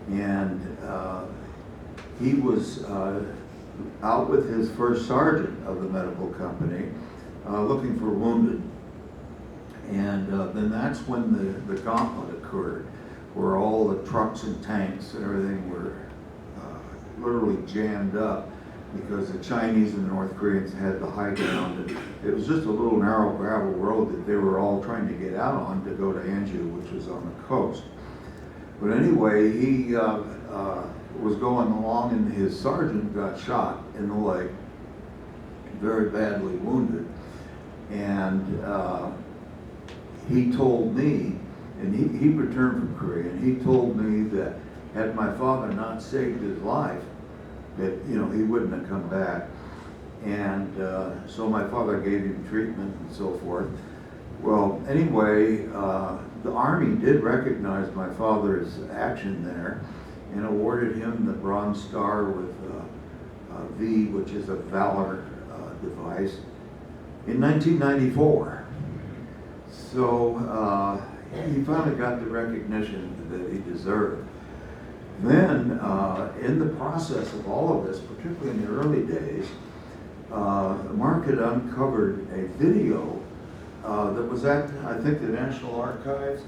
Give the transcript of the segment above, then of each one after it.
and he was out with his first sergeant of the medical company looking for wounded. And then that's when the gauntlet occurred, where all the trucks and tanks and everything were literally jammed up because the Chinese and the North Koreans had the high ground. And it was just a little narrow gravel road that they were all trying to get out on to go to Anju, which was on the coast. But anyway, he was going along and his sergeant got shot in the leg, very badly wounded. And he told me, and he returned from Korea, and he told me that had my father not saved his life, that he wouldn't have come back. And so my father gave him treatment and so forth. Well, anyway, the Army did recognize my father's action there and awarded him the Bronze Star with V, which is a Valor device, in 1994. So he finally got the recognition that he deserved. Then, in the process of all of this, particularly in the early days, Mark had uncovered a video that was at, I think, the National Archives,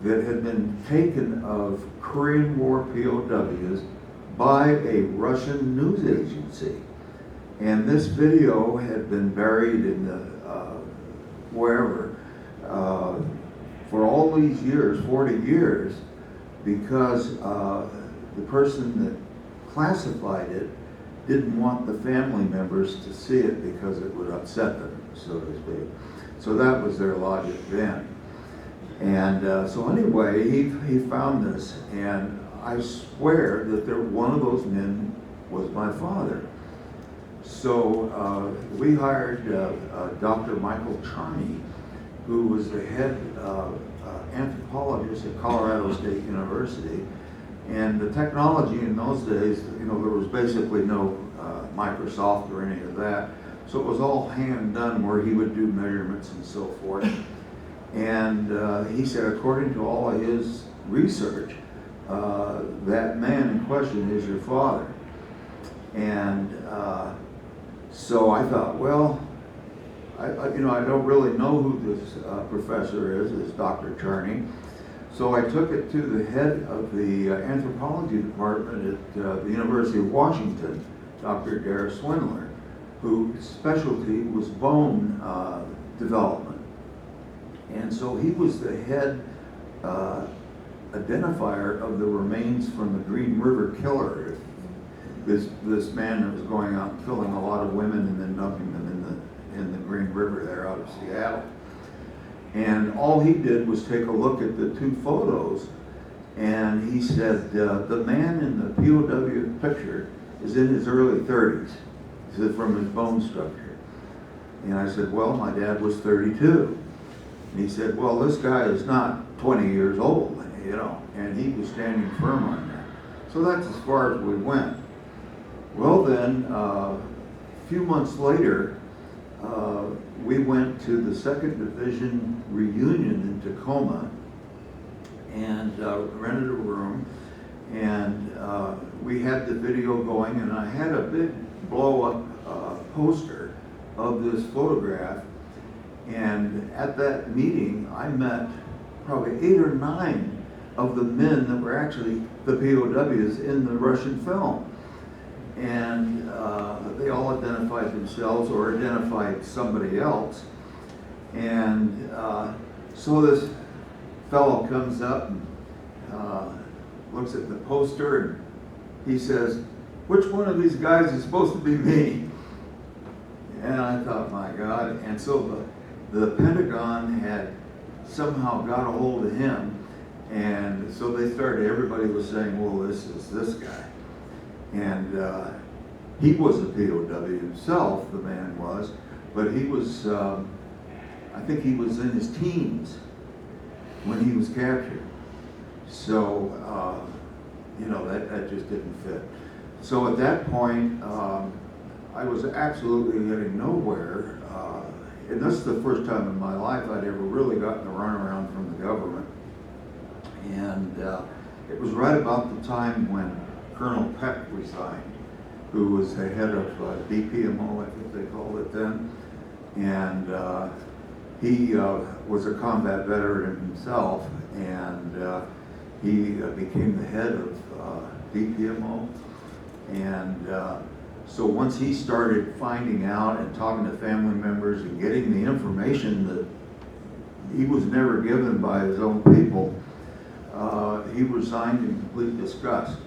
that had been taken of Korean War POWs by a Russian news agency. And this video had been buried in the wherever for all these years, 40 years, because the person that classified it didn't want the family members to see it because it would upset them, so to speak. So that was their logic then. And so anyway, he found this, and I swear that one of those men was my father. So we hired Dr. Michael Charney, who was the head anthropologist at Colorado State University. And the technology in those days, there was basically no Microsoft or any of that. So it was all hand done, where he would do measurements and so forth. And he said, according to all of his research, that man in question is your father. And so I thought, well, I don't really know who this professor is Dr. Charney. So I took it to the head of the anthropology department at the University of Washington, Dr. Dara Swindler, whose specialty was bone development. And so he was the head identifier of the remains from the Green River Killer. This man that was going out and killing a lot of women and then dumping them in the Green River there out of Seattle. And all he did was take a look at the two photos, and he said, the man in the POW picture is in his early 30s. He said, from his bone structure. And I said, well, my dad was 32. And he said, well, this guy is not 20 years old, and he was standing firm on that. So that's as far as we went. Well then, a few months later, we went to the 2nd Division reunion in Tacoma and rented a room, and we had the video going, and I had a big blow-up poster of this photograph. And at that meeting, I met probably 8 or 9 of the men that were actually the POWs in the Russian film. And they all identified themselves or identified somebody else. And so this fellow comes up and looks at the poster, and he says, which one of these guys is supposed to be me? And I thought, my God. And so the Pentagon had somehow got a hold of him, and so everybody was saying, well, this is this guy. And he was a POW himself, the man was, but he was, I think he was in his teens when he was captured. So, that just didn't fit. So at that point, I was absolutely getting nowhere. And this is the first time in my life I'd ever really gotten a runaround from the government. And It was right about the time when Colonel Peck resigned, who was the head of DPMO, I think they called it then. And he was a combat veteran himself, and he became the head of DPMO. And so once he started finding out and talking to family members and getting the information that he was never given by his own people, he resigned in complete disgust.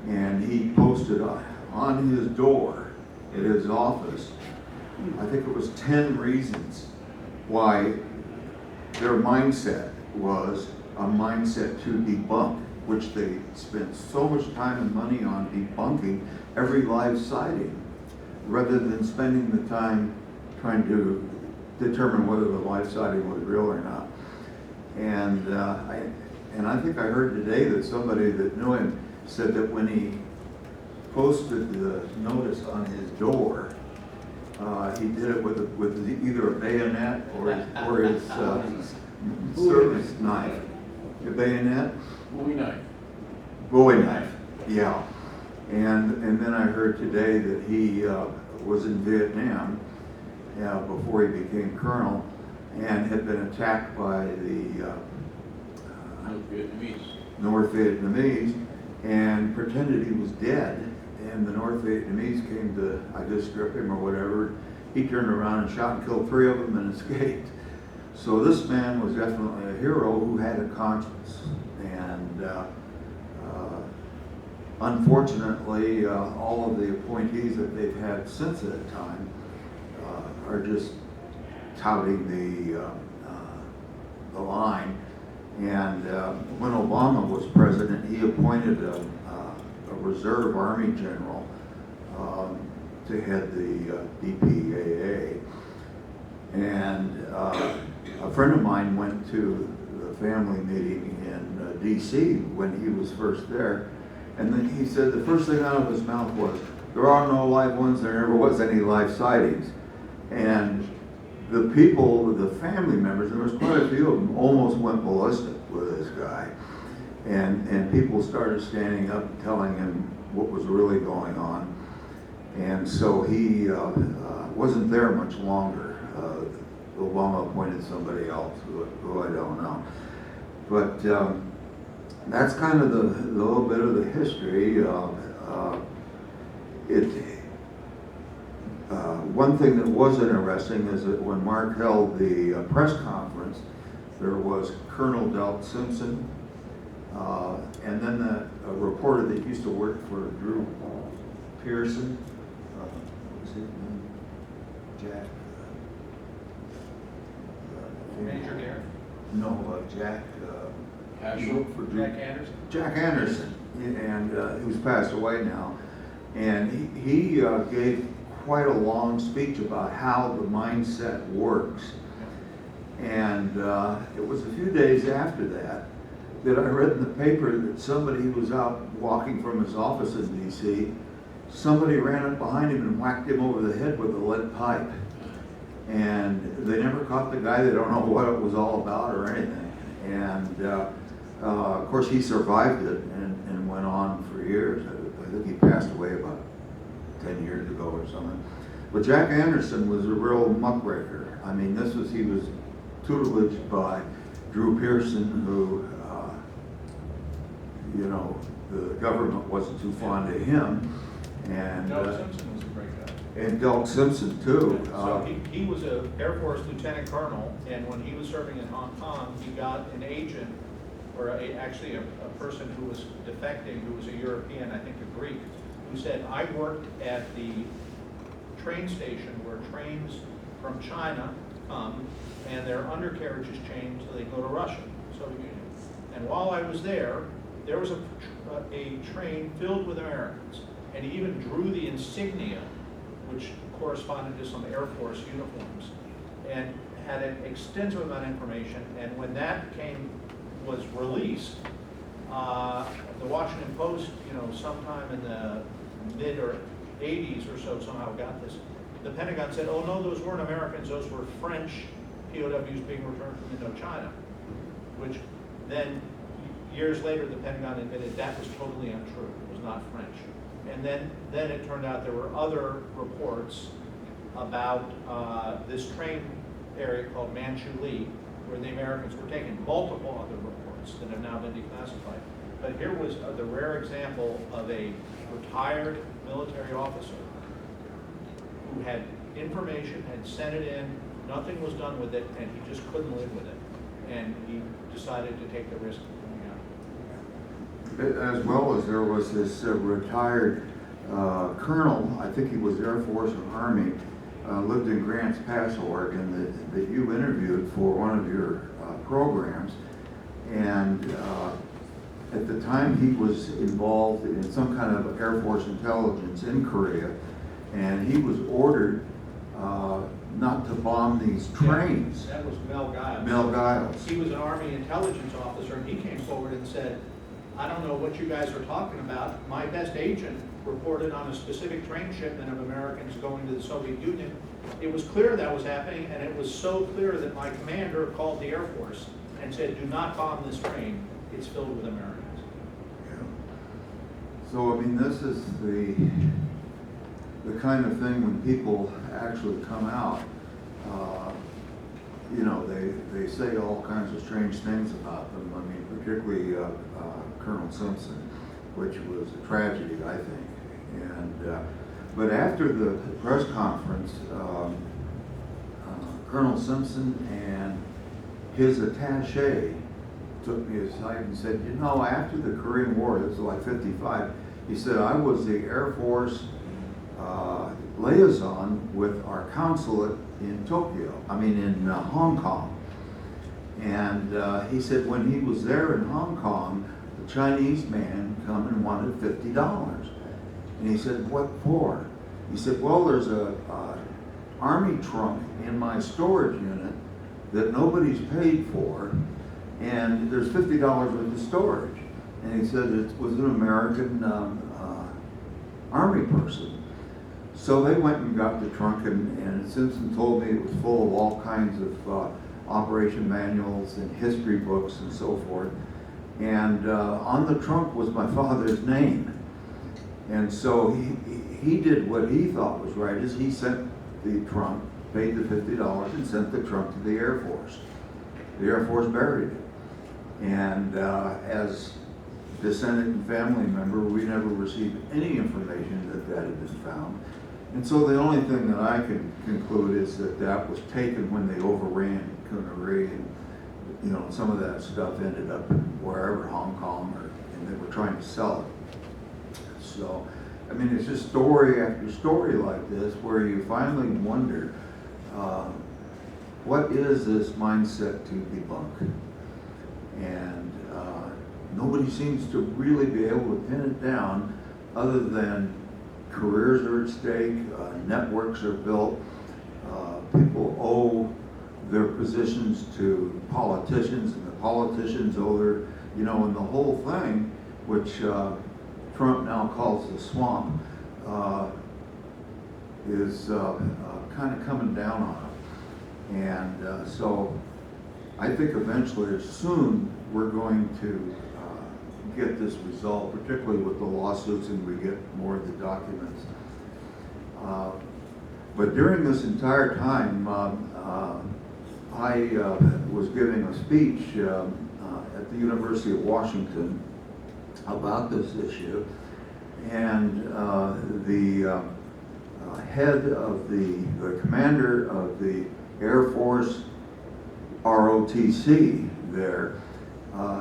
And he posted on his door at his office, I think it was 10 reasons why their mindset was a mindset to debunk, which they spent so much time and money on debunking every live sighting, rather than spending the time trying to determine whether the live sighting was real or not. And I think I heard today that somebody that knew him said that when he posted the notice on his door, he did it with either a bayonet or his service knife. A bayonet? Bowie knife. Bowie knife, yeah. And then I heard today that he was in Vietnam before he became colonel and had been attacked by the North Vietnamese and pretended he was dead. And the North Vietnamese came to, I guess, strip him or whatever. He turned around and shot and killed 3 of them and escaped. So this man was definitely a hero who had a conscience. And unfortunately, all of the appointees that they've had since that time are just touting the line. And when Obama was president, he appointed a reserve army general to head the DPAA. And a friend of mine went to the family meeting in D.C. when he was first there, and then he said the first thing out of his mouth was, "There are no live ones, there never was any live sightings." And the people, the family members, there was quite a few of them, almost went ballistic with this guy. And people started standing up and telling him what was really going on. And so he wasn't there much longer. Obama appointed somebody else who I don't know. But that's kind of the little bit of the history. One thing that was interesting is that when Mark held the press conference, there was Colonel Delk Simpson, and then a reporter that used to work for Drew Pearson, what was his name? Jack. Major Garrett? No, Jack. Asheville? For Drew. Jack Anderson? Jack Anderson, and who's passed away now. And he gave quite a long speech about how the mindset works. And it was a few days after that I read in the paper that somebody was out walking from his office in D.C. Somebody ran up behind him and whacked him over the head with a lead pipe. And they never caught the guy. They don't know what it was all about or anything. And of course he survived it and went on for years. I think he passed away about 10 years ago or something. But Jack Anderson was a real muckraker. I mean, he was tutelaged by Drew Pearson, who, the government wasn't too fond of him. And Delk Simpson was a great guy. And Delk Simpson too. So he was an Air Force lieutenant colonel, and when he was serving in Hong Kong, he got an agent, or actually a person who was defecting, who was a European, I think a Greek, who said, "I worked at the train station where trains from China come, and their undercarriage is changed so they go to Russia, Soviet Union. And while I was there was a train filled with Americans, and he even drew the insignia, which corresponded to some Air Force uniforms, and had an extensive amount of information. And when that was released, the Washington Post, sometime in the mid or 80s or so, somehow got this. The Pentagon said, "Oh no, those weren't Americans; those were French POWs being returned from Indochina," which then years later, the Pentagon admitted that was totally untrue. It was not French. And then it turned out there were other reports about this train area called Manchu-Li, where the Americans were taken. Multiple other reports that have now been declassified. But here was the rare example of a retired military officer who had information, had sent it in, nothing was done with it, and he just couldn't live with it. And he decided to take the risk of coming out. As well as there was this retired colonel, I think he was Air Force or Army, lived in Grants Pass, Oregon, that you interviewed for one of your programs. And at the time he was involved in some kind of Air Force intelligence in Korea, and he was ordered not to bomb these trains. That was Mel Giles. Mel Giles. He was an Army intelligence officer, and he came forward and said, I don't know what you guys are talking about. My best agent reported on a specific train shipment of Americans going to the Soviet Union. It was clear that was happening, and it was so clear that my commander called the Air Force and said, do not bomb this train. It's filled with Americans. Yeah. So, I mean, this is the kind of thing when people actually come out, you know, they say all kinds of strange things about them. I mean, particularly Colonel Simpson, which was a tragedy, I think. And but after the press conference, Colonel Simpson and his attaché took me aside and said, you know, after the Korean War, this was like 55, he said, I was the Air Force liaison with our consulate in Tokyo, in Hong Kong. And he said when he was there in Hong Kong, the Chinese man come and wanted $50. And he said, what for? He said, well, there's a army trunk in my storage unit that nobody's paid for, and there's $50 worth of storage. And he said it was an American army person. So they went and got the trunk, and Simpson told me it was full of all kinds of operation manuals and history books and so forth. And on the trunk was my father's name. And so he did what he thought was right, is he sent the trunk, paid the $50, and sent the trunk to the Air Force. The Air Force buried it. And as descendant family member, we never received any information that had been found. And so the only thing that I can conclude is that was taken when they overran Cooneree, and some of that stuff ended up wherever, Hong Kong, and they were trying to sell it. So, it's just story after story like this where you finally wonder, what is this mindset to debunk? And nobody seems to really be able to pin it down, other than careers are at stake, networks are built, people owe their positions to politicians, and the politicians owe their, and the whole thing, which Trump now calls the swamp, is kind of coming down on them. And so I think eventually, or soon, we're going to get this resolved, particularly with the lawsuits, and we get more of the documents. But during this entire time, I was giving a speech at the University of Washington about this issue, and the head of the commander of the Air Force ROTC there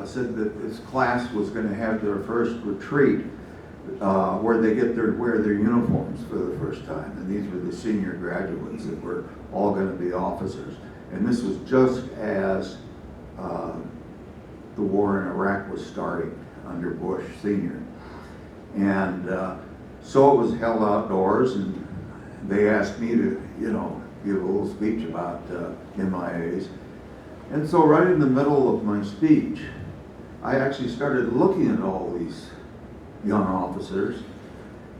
said that this class was going to have their first retreat where they wear their uniforms for the first time. And these were the senior graduates that were all going to be officers. And this was just as the war in Iraq was starting under Bush Sr. And so it was held outdoors, and they asked me to, give a little speech about MIAs. And so right in the middle of my speech, I actually started looking at all these young officers,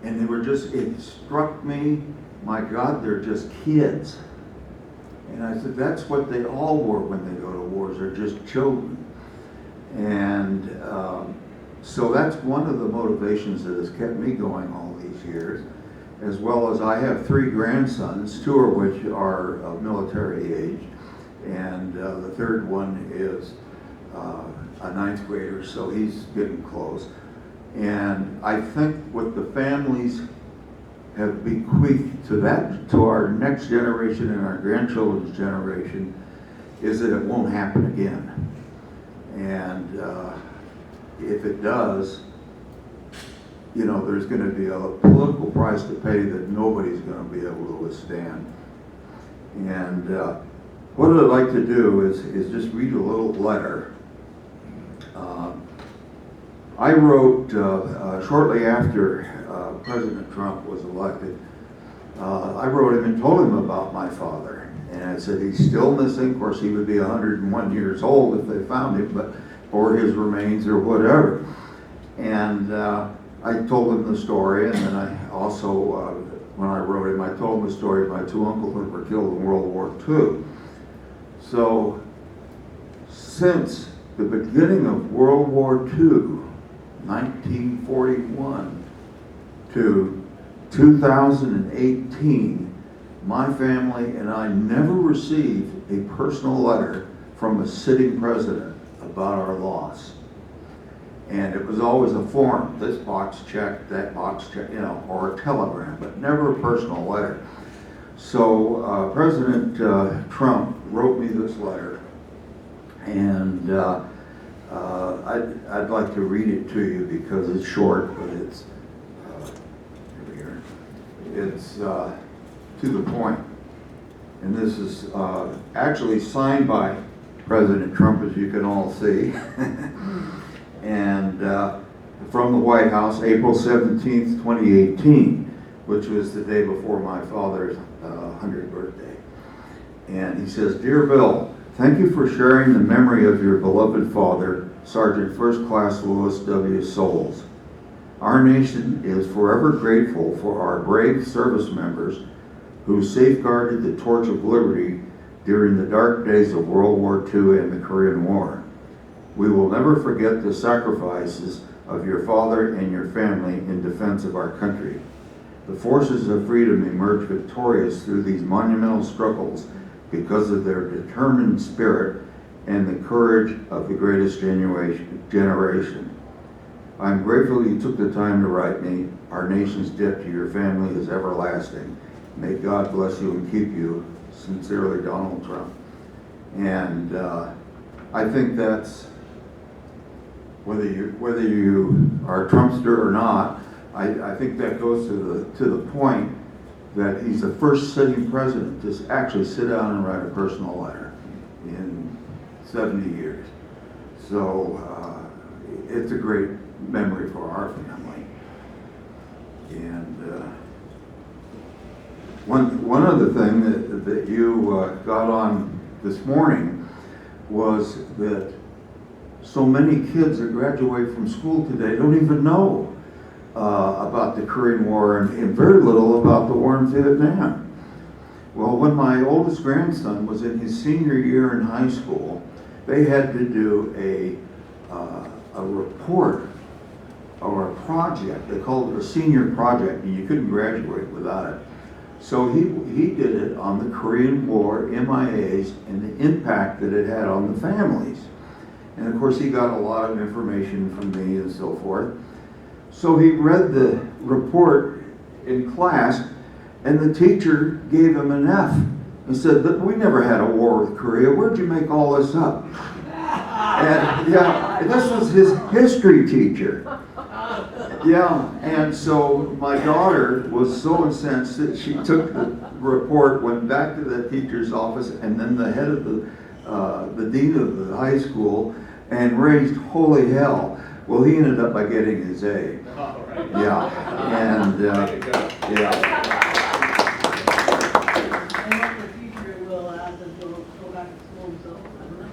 and it struck me, my God, they're just kids. And I said, that's what they all were when they go to wars, they're just children. And so that's one of the motivations that has kept me going all these years, as well as I have 3 grandsons, 2 of which are of military age, and the third one is a 9th grader, so he's getting close. And I think what the families have bequeathed to our next generation and our grandchildren's generation is that it won't happen again. And if it does, you know, there's going to be a political price to pay that nobody's going to be able to withstand. And what I'd like to do is just read a little letter. I wrote shortly after President Trump was elected. I wrote him and told him about my father. And I said he's still missing. Of course, he would be 101 years old if they found him, but or his remains or whatever. And I told him the story, and then I also, when I wrote him, I told him the story of my 2 uncles that were killed in World War II. So, since the beginning of World War II, 1941 to 2018, my family and I never received a personal letter from a sitting president about our loss. And it was always a form, this box checked, that box checked, you know, or a telegram, but never a personal letter. So President Trump wrote me this letter, and I'd like to read it to you because it's short, but it's it's to the point. And this is actually signed by President Trump, as you can all see. And from the White House, April 17th, 2018, which was the day before my father's 100th birthday. And he says, "Dear Bill, thank you for sharing the memory of your beloved father, Sergeant First Class Louis W. Sowles. Our nation is forever grateful for our brave service members who safeguarded the torch of liberty during the dark days of World War II and the Korean War. We will never forget the sacrifices of your father and your family in defense of our country. The forces of freedom emerged victorious through these monumental struggles because of their determined spirit and the courage of the greatest generation. I'm grateful you took the time to write me. Our nation's debt to your family is everlasting. May God bless you and keep you. Sincerely, Donald Trump." And I think that's, whether you are a Trumpster or not, I think that goes to the point that he's the first sitting president to actually sit down and write a personal letter in 70 years. So it's a great memory for our family. And one other thing that you got on this morning was that so many kids that graduate from school today don't even know about the Korean War and very little about the war in Vietnam. Well, when my oldest grandson was in his senior year in high school, they had to do a report or a project. They called it a senior project, and you couldn't graduate without it. So he did it on the Korean War, MIAs, and the impact that it had on the families. And of course, he got a lot of information from me and so forth. So he read the report in class, and the teacher gave him an F and said, "We never had a war with Korea. Where'd you make all this up?" And yeah, this was his history teacher. Yeah, and so my daughter was so incensed that she took the report, went back to the teacher's office, and then the head of the dean of the high school, and raised holy hell. Well, he ended up by getting his A. All right. Yeah, and yeah. And what the future will add them to go back to school, so I don't know.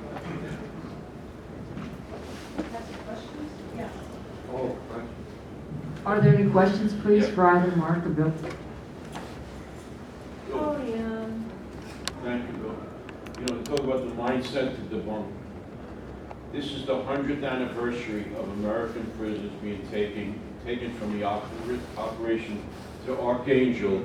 Have some questions? Yeah. Oh, right. Are there any questions, please, for either Mark or Bill? Oh, yeah. Thank you, Bill. You know, talk about the mindset to debunk. This is the 100th anniversary of American prisoners being taken from the operation to Archangel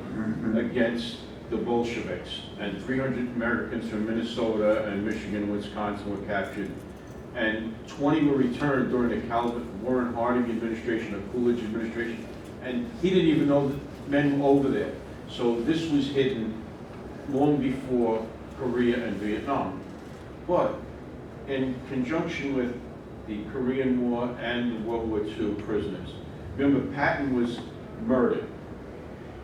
against the Bolsheviks. And 300 Americans from Minnesota and Michigan and Wisconsin were captured. And 20 were returned during the Warren Harding administration, or Coolidge administration. And he didn't even know that men were over there. So this was hidden long before Korea and Vietnam. But in conjunction with the Korean War and the World War II prisoners, remember Patton was murdered.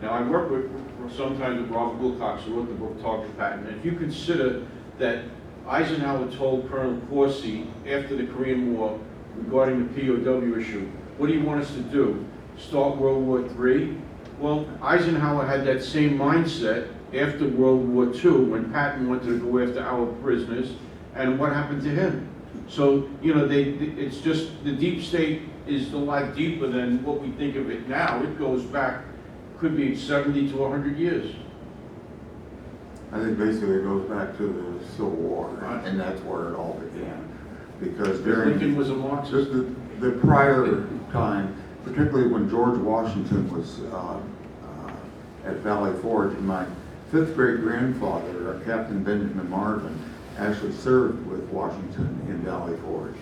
Now I work with sometimes with Robert Wilcox, who wrote the book Target Patton. And if you consider that Eisenhower told Colonel Corsi after the Korean War regarding the POW issue, what do you want us to do? Start World War III? Well, Eisenhower had that same mindset after World War II when Patton wanted to go after our prisoners, and what happened to him? So, you know, it's just, the deep state is a lot deeper than what we think of it now. It goes back, could be 70 to 100 years. I think basically it goes back to the Civil War, Right. and that's where it all began. Because Lincoln during was a Marxist. the prior time, particularly when George Washington was at Valley Forge, my fifth great grandfather, Captain Benjamin Marvin, actually served with Washington in Valley Forge.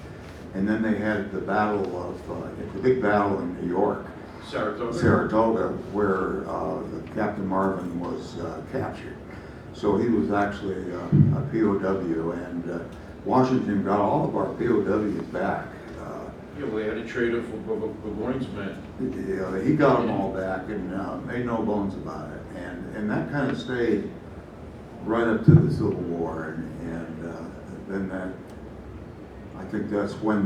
And then they had the the big battle in New York, Saratoga, where Captain Marvin was captured. So he was actually a POW, and Washington got all of our POWs back. Yeah, well, they had a trader for Burgoyne's men. He got them all back and made no bones about it. And that kind of stayed right up to the Civil War. And then I think that's when